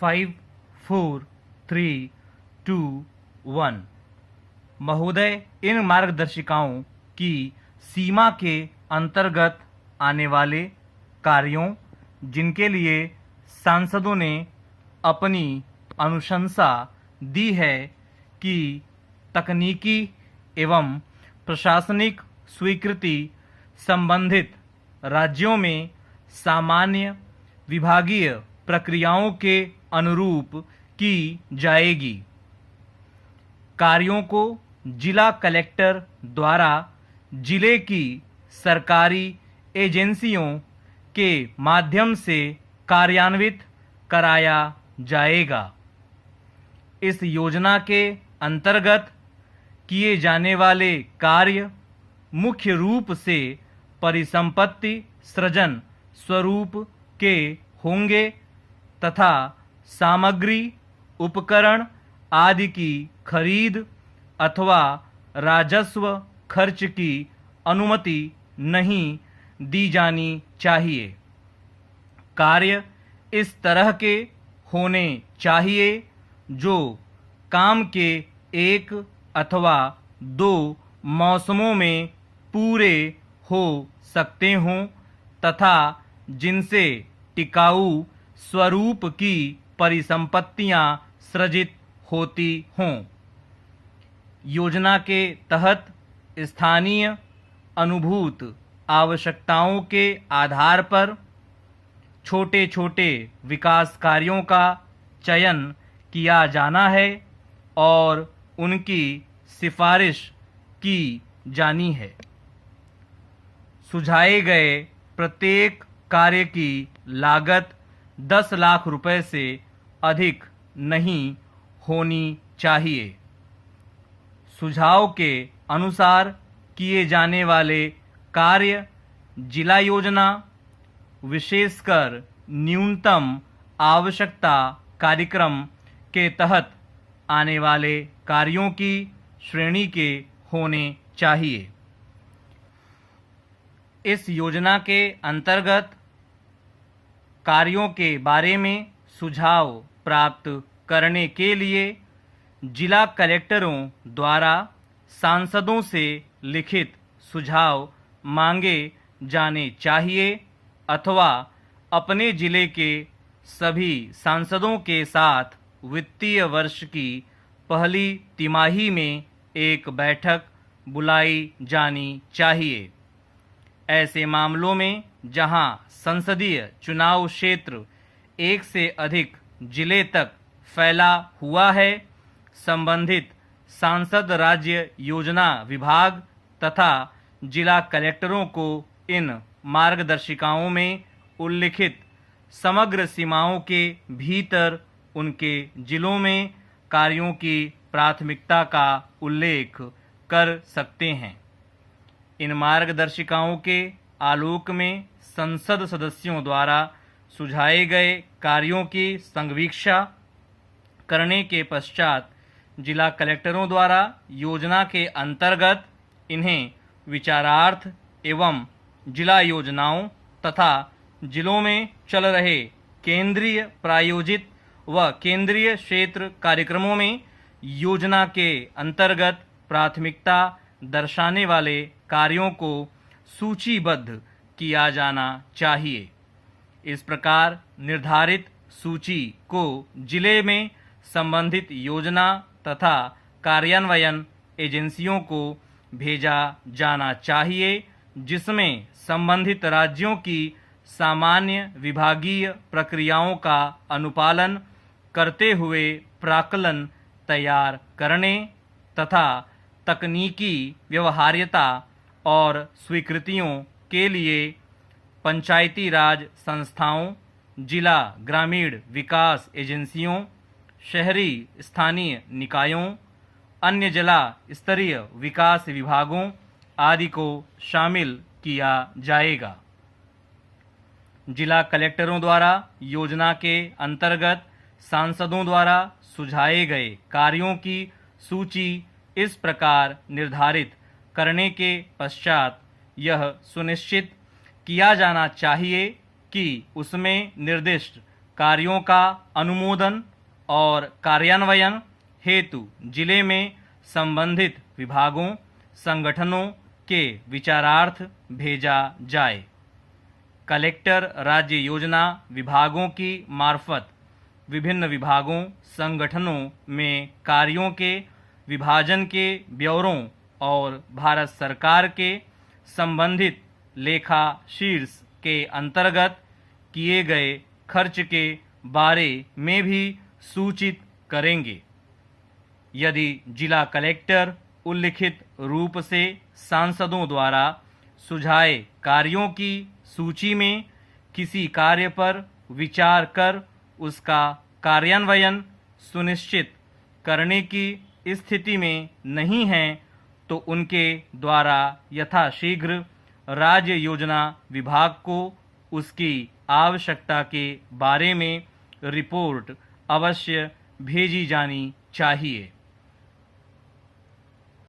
5, 4, 3, 2, 1। महोदय, इन मार्गदर्शिकाओं की सीमा के अंतर्गत आने वाले कार्यों जिनके लिए सांसदों ने अपनी अनुशंसा दी है कि तकनीकी एवं प्रशासनिक स्वीकृति संबंधित राज्यों में सामान्य विभागीय प्रक्रियाओं के अनुरूप की जाएगी। कार्यों को जिला कलेक्टर द्वारा जिले की सरकारी एजेंसियों के माध्यम से कार्यान्वित कराया जाएगा। इस योजना के अंतर्गत किए जाने वाले कार्य मुख्य रूप से परिसंपत्ति सृजन स्वरूप के होंगे तथा सामग्री, उपकरण आदि की खरीद अथवा राजस्व खर्च की अनुमति नहीं दी जानी चाहिए। कार्य इस तरह के होने चाहिए जो काम के एक अथवा दो मौसमों में पूरे हो सकते हों तथा जिनसे टिकाऊ स्वरूप की परिसंपत्तियां सृजित होती हों। योजना के तहत स्थानीय अनुभूत आवश्यकताओं के आधार पर छोटे छोटे विकास कार्यों का चयन किया जाना है और उनकी सिफारिश की जानी है। सुझाए गए प्रत्येक कार्य की लागत 10 लाख रुपए से अधिक नहीं होनी चाहिए। सुझाव के अनुसार किए जाने वाले कार्य जिला योजना विशेषकर न्यूनतम आवश्यकता कार्यक्रम के तहत आने वाले कार्यों की श्रेणी के होने चाहिए। इस योजना के अंतर्गत कार्यों के बारे में सुझाव प्राप्त करने के लिए जिला कलेक्टरों द्वारा सांसदों से लिखित सुझाव मांगे जाने चाहिए अथवा अपने जिले के सभी सांसदों के साथ वित्तीय वर्ष की पहली तिमाही में एक बैठक बुलाई जानी चाहिए। ऐसे मामलों में जहां संसदीय चुनाव क्षेत्र एक से अधिक जिले तक फैला हुआ है, संबंधित सांसद राज्य योजना विभाग तथा जिला कलेक्टरों को इन मार्गदर्शिकाओं में उल्लिखित समग्र सीमाओं के भीतर उनके जिलों में कार्यों की प्राथमिकता का उल्लेख कर सकते हैं। इन मार्गदर्शिकाओं के आलोक में संसद सदस्यों द्वारा सुझाए गए कार्यों की संवीक्षा करने के पश्चात जिला कलेक्टरों द्वारा योजना के अंतर्गत इन्हें विचारार्थ एवं जिला योजनाओं तथा जिलों में चल रहे केंद्रीय प्रायोजित व केंद्रीय क्षेत्र कार्यक्रमों में योजना के अंतर्गत प्राथमिकता दर्शाने वाले कार्यों को सूचीबद्ध किया जाना चाहिए। इस प्रकार निर्धारित सूची को जिले में संबंधित योजना तथा कार्यान्वयन एजेंसियों को भेजा जाना चाहिए, जिसमें संबंधित राज्यों की सामान्य विभागीय प्रक्रियाओं का अनुपालन करते हुए प्राक्कलन तैयार करने तथा तकनीकी व्यवहार्यता और स्वीकृतियों के लिए पंचायती राज संस्थाओं, जिला ग्रामीण विकास एजेंसियों, शहरी स्थानीय निकायों, अन्य जिला स्तरीय विकास विभागों आदि को शामिल किया जाएगा। जिला कलेक्टरों द्वारा योजना के अंतर्गत सांसदों द्वारा सुझाए गए कार्यों की सूची इस प्रकार निर्धारित करने के पश्चात यह सुनिश्चित किया जाना चाहिए कि उसमें निर्दिष्ट कार्यों का अनुमोदन और कार्यान्वयन हेतु जिले में संबंधित विभागों संगठनों के विचारार्थ भेजा जाए। कलेक्टर राज्य योजना विभागों की मार्फत विभिन्न विभागों संगठनों में कार्यों के विभाजन के ब्यौरों और भारत सरकार के संबंधित लेखा शीर्ष के अंतर्गत किए गए खर्च के बारे में भी सूचित करेंगे। यदि जिला कलेक्टर उल्लिखित रूप से सांसदों द्वारा सुझाए कार्यों की सूची में किसी कार्य पर विचार कर उसका कार्यान्वयन सुनिश्चित करने की स्थिति में नहीं है तो उनके द्वारा यथाशीघ्र राज्य योजना विभाग को उसकी आवश्यकता के बारे में रिपोर्ट अवश्य भेजी जानी चाहिए।